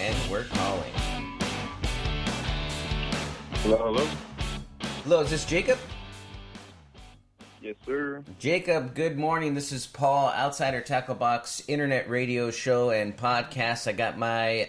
and we're calling. Hello, hello. Hello, is this Jacob? Yes, sir. Jacob, good morning. This is Paul, Outsider Tackle Box, internet radio show and podcast. I got my,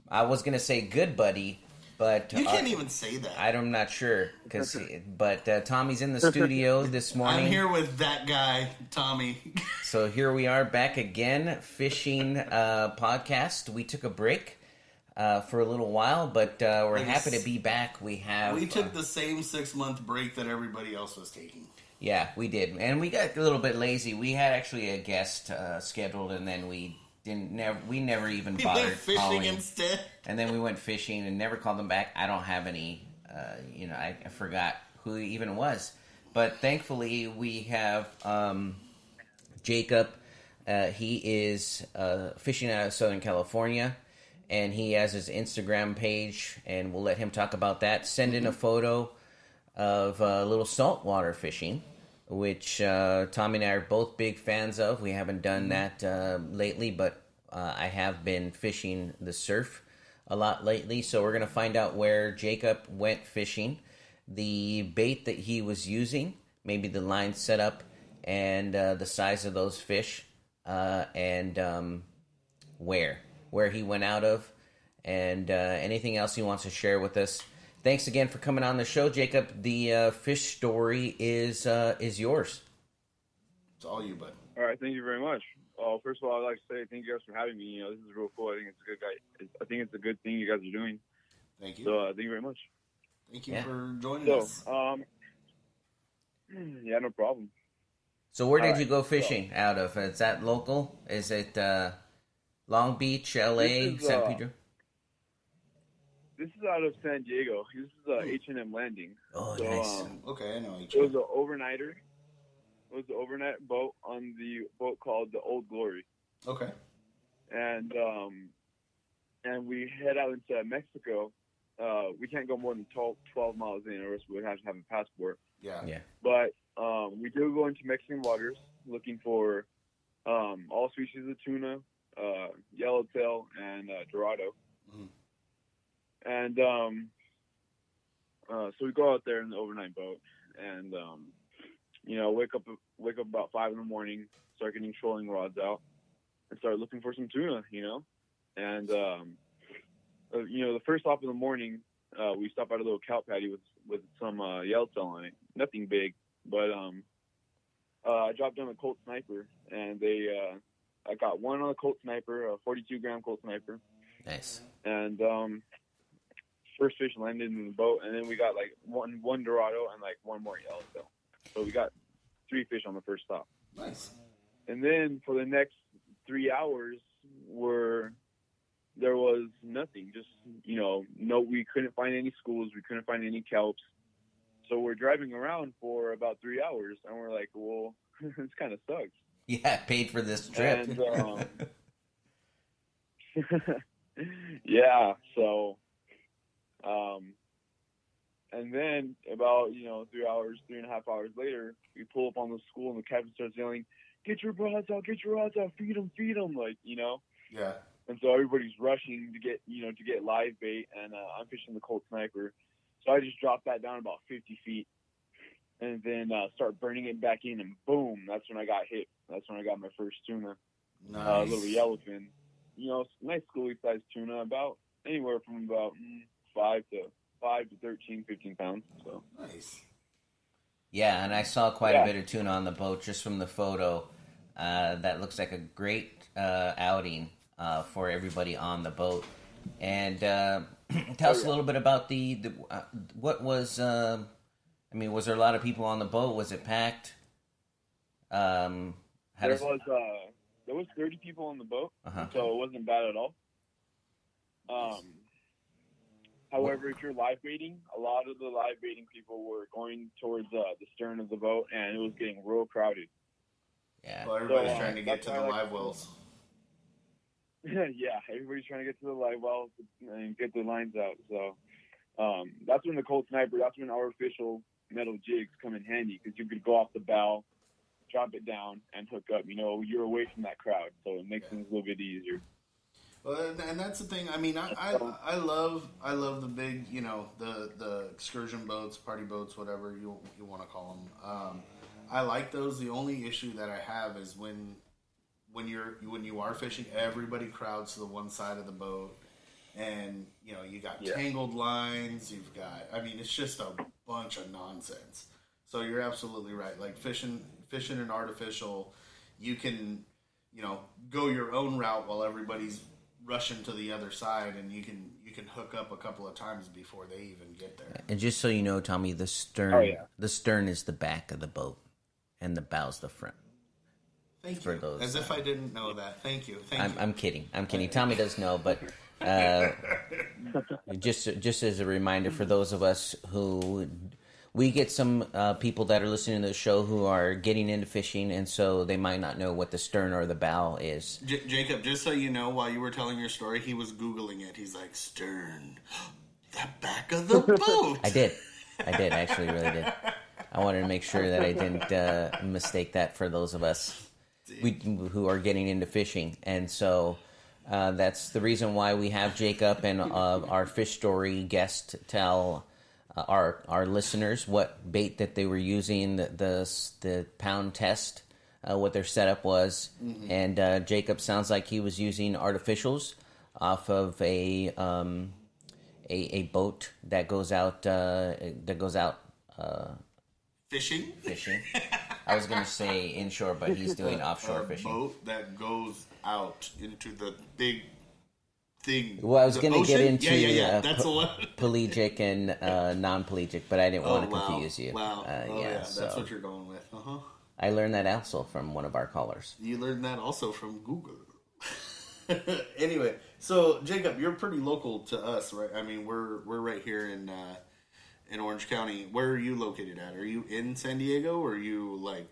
I was going to say good buddy, but... You can't even say that. I'm not sure, but Tommy's in the studio this morning. I'm here with that guy, Tommy. So here we are back again, fishing podcast. We took a break for a little while, but we're happy to be back. We took the same 6-month break that everybody else was taking. Yeah, we did, and we got a little bit lazy. We had actually a guest scheduled, and then we never even bothered went fishing calling. Instead. And then we went fishing and never called them back. I don't have any, I forgot who he even was. But thankfully, we have Jacob. He is fishing out of Southern California, and he has his Instagram page, and we'll let him talk about that. Send in a photo of a little saltwater fishing, which Tommy and I are both big fans of. We haven't done that lately, but I have been fishing the surf a lot lately. So we're going to find out where Jacob went fishing, the bait that he was using, maybe the line setup, and the size of those fish, and where he went out of, and anything else he wants to share with us. Thanks again for coming on the show, Jacob. The fish story is yours. It's all you, bud. All right, thank you very much. First of all, I'd like to say thank you guys for having me. This is real cool. I think it's a good guy. I think it's a good thing you guys are doing. Thank you. So thank you very much. Thank you for joining us. Yeah, no problem. So where did you go fishing out of? Is that local? Is it Long Beach, L.A., San Pedro? This is out of San Diego. This is H&M Landing. Oh, so, nice. Okay, I know H&M. It was an overnighter. It was an overnight boat on the boat called the Old Glory. Okay. And we head out into Mexico. We can't go more than 12 miles in, or else we would have to have a passport. Yeah. But we do go into Mexican waters looking for all species of tuna, yellowtail, and dorado. Mm-hmm. And so we go out there in the overnight boat, and wake up about 5 in the morning, start getting trolling rods out, and start looking for some tuna. And the first stop in the morning, we stop at a little kelp patty with some yellowtail on it. Nothing big, but I dropped down a Colt Sniper, and I got one on a Colt Sniper, a 42-gram Colt Sniper. Nice. And first fish landed in the boat, and then we got like one dorado and like one more yellowtail. So we got 3 fish on the first stop. Nice. And then for the next 3 hours, there was nothing. Just we couldn't find any schools, we couldn't find any kelps. So we're driving around for about 3 hours, and we're like, well, this kind of sucks. Yeah, paid for this trip. And, yeah. So, and then about 3.5 hours later, we pull up on the school, and the captain starts yelling, "Get your rods out! Get your rods out! Feed them! Feed them!" Yeah. And so everybody's rushing to get live bait, and I'm fishing the Colt Sniper. So I just dropped that down about 50 feet, and then start burning it back in, and boom, that's when I got hit. That's when I got my first tuna. Nice. A little yellowfin. Nice schoolie sized tuna, about anywhere from about 5 to 13, 15 pounds. So nice. Yeah, and I saw quite a bit of tuna on the boat just from the photo. That looks like a great outing for everybody on the boat. And tell us a little bit about what was. Was there a lot of people on the boat? Was it packed? There was 30 people on the boat, so it wasn't bad at all. However, if you're live baiting, a lot of the live baiting people were going towards the stern of the boat, and it was getting real crowded. Yeah. Well, everybody's trying to get to the live wells. Yeah, everybody's trying to get to the live wells and get the lines out. So that's when the Colt Sniper, that's when artificial metal jigs come in handy, because you could go off the bow, drop it down, and hook up. You're away from that crowd, so it makes things a little bit easier. Well, and that's the thing. I mean, I love the big, the excursion boats, party boats, whatever you want to call them. I like those. The only issue that I have is when you are fishing, everybody crowds to the one side of the boat, and you got tangled lines. You've got, I mean, it's just a bunch of nonsense. So you're absolutely right. Like fishing an artificial, you can go your own route while everybody's rushing to the other side, and you can hook up a couple of times before they even get there. And just so you know, Tommy, the stern is the back of the boat, and the bow's the front. Thank you. Those, as if I didn't know that. Thank you. I'm kidding. Tommy does know, but just as a reminder for those of us who we get some people that are listening to the show who are getting into fishing, and so they might not know what the stern or the bow is. Jacob, just so you know, while you were telling your story, he was Googling it. He's like, stern, the back of the boat. I did. I actually really did. I wanted to make sure that I didn't mistake that for those of us who are getting into fishing. And so that's the reason why we have Jacob and our fish story guest tell our listeners what bait that they were using, the pound test, what their setup was. Mm-hmm. And Jacob sounds like he was using artificials off of a boat that goes out fishing. I was going to say inshore, but he's doing offshore fishing. A boat that goes out into the big thing. Well, I was going to get into that's pelagic and non-pelagic, but I didn't want to confuse you. Wow. That's what you're going with. Uh-huh. I learned that also from one of our callers. You learned that also from Google. Anyway, so Jacob, you're pretty local to us, right? I mean, we're right here in Orange County. Where are you located at? Are you in San Diego, or are you like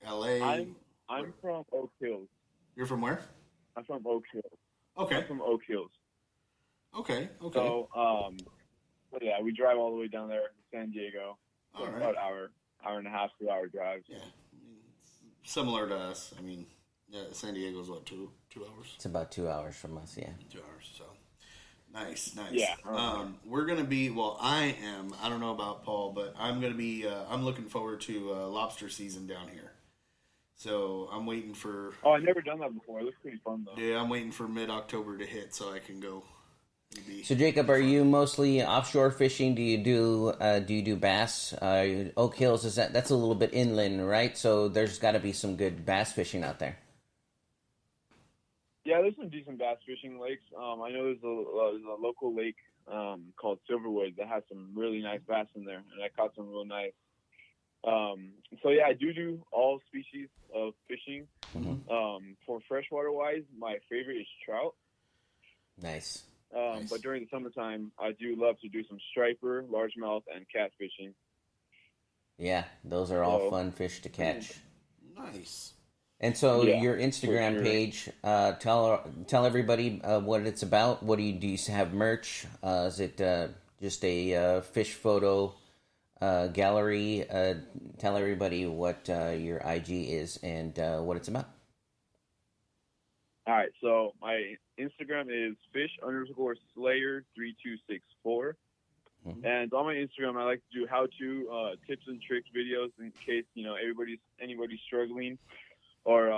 LA? I'm from Oak Hills. You're from where? I'm from Oak Hills. Okay. I'm from Oak Hills. Okay. So, yeah, we drive all the way down there to San Diego. So all right. About hour and a half, 2 hour drive. Yeah. It's similar to us. I mean, San Diego's what, 2 hours? It's about 2 hours from us, yeah. 2 hours, so. Nice. Yeah. We're going to be, I don't know about Paul, but I'm going to be, I'm looking forward to lobster season down here. So I'm waiting for... Oh, I've never done that before. It looks pretty fun, though. Yeah, I'm waiting for mid-October to hit so I can go. So, Jacob, are you mostly offshore fishing? Do you do bass? Oak Hills, that's a little bit inland, right? So there's got to be some good bass fishing out there. Yeah, there's some decent bass fishing lakes. I know there's a local lake called Silverwood that has some really nice bass in there, and I caught some real nice. So yeah, I do all species of fishing. Mm-hmm. For freshwater wise, my favorite is trout. Nice. But during the summertime, I do love to do some striper, largemouth, and catfishing. Yeah, those are all fun fish to catch. Nice. And so your Instagram page, tell everybody what it's about. What do you have merch? Is it just a fish photo gallery? Tell everybody what your IG is and what it's about. All right, so my Instagram is fish_slayer3264. Mm-hmm. And on my Instagram, I like to do how-to tips and tricks videos in case anybody's struggling or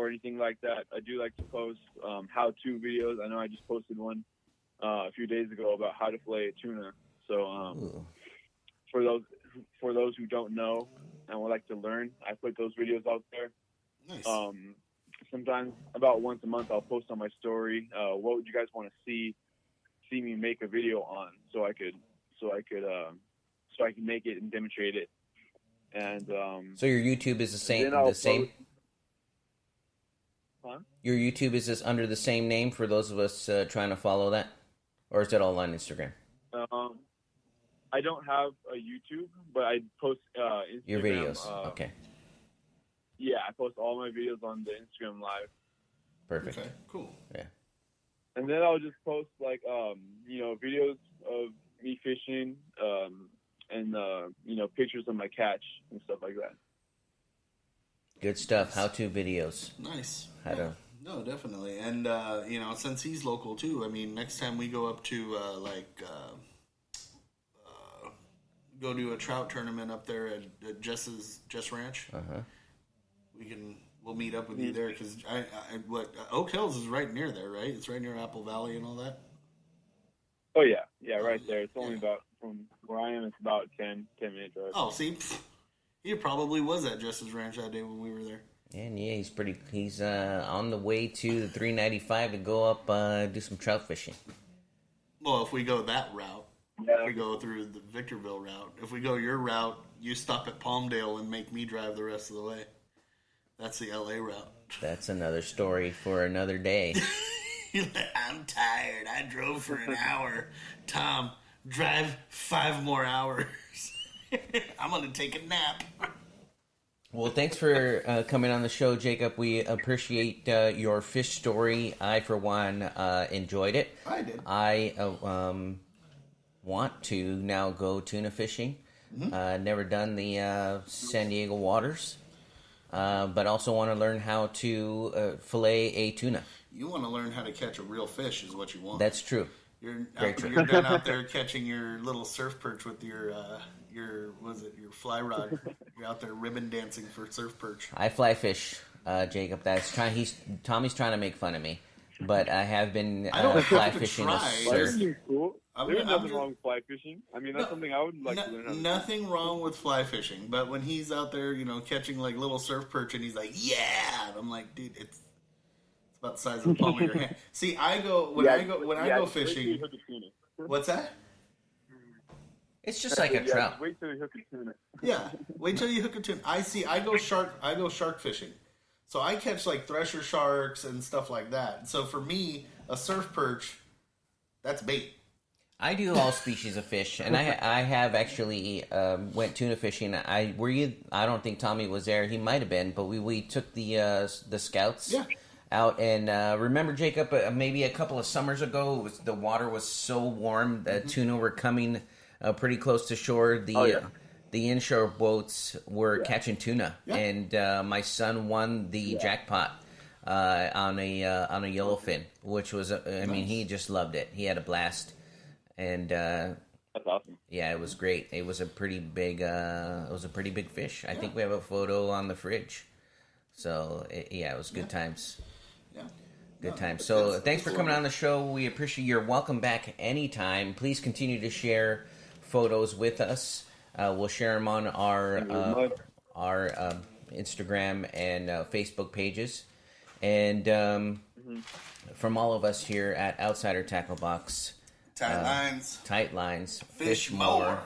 anything like that. I do like to post how-to videos. I know I just posted one a few days ago about how to fillet a tuna. So for those who don't know and would like to learn, I put those videos out there. Nice. Sometimes about once a month I'll post on my story what would you guys want to see me make a video on so I can make it and demonstrate it. And so your YouTube is the same. Huh? Your YouTube is this under the same name for those of us trying to follow that, or is it all on Instagram? I don't have a YouTube, but I post Instagram. Your videos, okay. Yeah, I post all my videos on the Instagram Live. Perfect. Okay, cool. Yeah. And then I'll just post videos of me fishing, and pictures of my catch and stuff like that. Good stuff. How-to videos. Nice. How to No, definitely. And, since he's local too, I mean, next time we go up to, go to a trout tournament up there at Jess Ranch, we'll meet up with you there because Oak Hills is right near there, right? It's right near Apple Valley and all that. Oh yeah, right there. It's only about from where I am. It's about 10-minute drive. Oh, see, he probably was at Jess's Ranch that day when we were there. And yeah, he's on the way to the 395 to go up do some trout fishing. Well, if we go that route, if we go through the Victorville route, if we go your route, you stop at Palmdale and make me drive the rest of the way. That's the LA route. That's another story for another day. I'm tired. I drove for an hour. Tom, drive 5 more hours. I'm going to take a nap. Well, thanks for coming on the show, Jacob. We appreciate your fish story. I, for one, enjoyed it. I did. I want to now go tuna fishing. Never done the San Diego waters, but also want to learn how to fillet a tuna. You want to learn how to catch a real fish is what you want. That's true. You're done out there catching your little surf perch with your fly rod. You're out there ribbon dancing for surf perch. I fly fish, Jacob. Tommy's trying to make fun of me, but I have been fly fishing. Fly fishing is cool. There's nothing wrong with fly fishing. I mean, that's something I would like to learn how to do. Nothing wrong with fly fishing, but when he's out there, catching like little surf perch, and he's like, "Yeah," and I'm like, "Dude, it's about the size of the palm of your hand." See, I go fishing. What's that? It's just like a trout. Wait till you hook a tuna. Yeah, wait till you hook a tuna. I go shark fishing, so I catch like thresher sharks and stuff like that. So for me, a surf perch, that's bait. I do all species of fish, and I have actually went tuna fishing. I don't think Tommy was there. He might have been, but we took the scouts out, and remember, Jacob, maybe a couple of summers ago, the water was so warm that tuna were coming pretty close to shore. The inshore boats were catching tuna, and my son won the jackpot on a yellowfin, which was he just loved it. He had a blast. And that's awesome. Yeah, it was great. It was a pretty big fish. I think we have a photo on the fridge. So it was good times. Yeah, good times. So thanks for coming on the show. We appreciate. You're welcome back anytime. Please continue to share photos with us. We'll share them on our Instagram and Facebook pages. And from all of us here at Outsider Tackle Box. Tight lines. Fish more.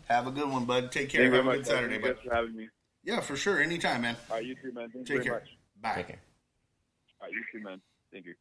Have a good one, bud. Take care. Have a good Saturday, bud. Thanks for having me. Yeah, for sure. Anytime, man. All right, you too, man. Thank you very much. Bye. Take care. All right, you too, man. Thank you.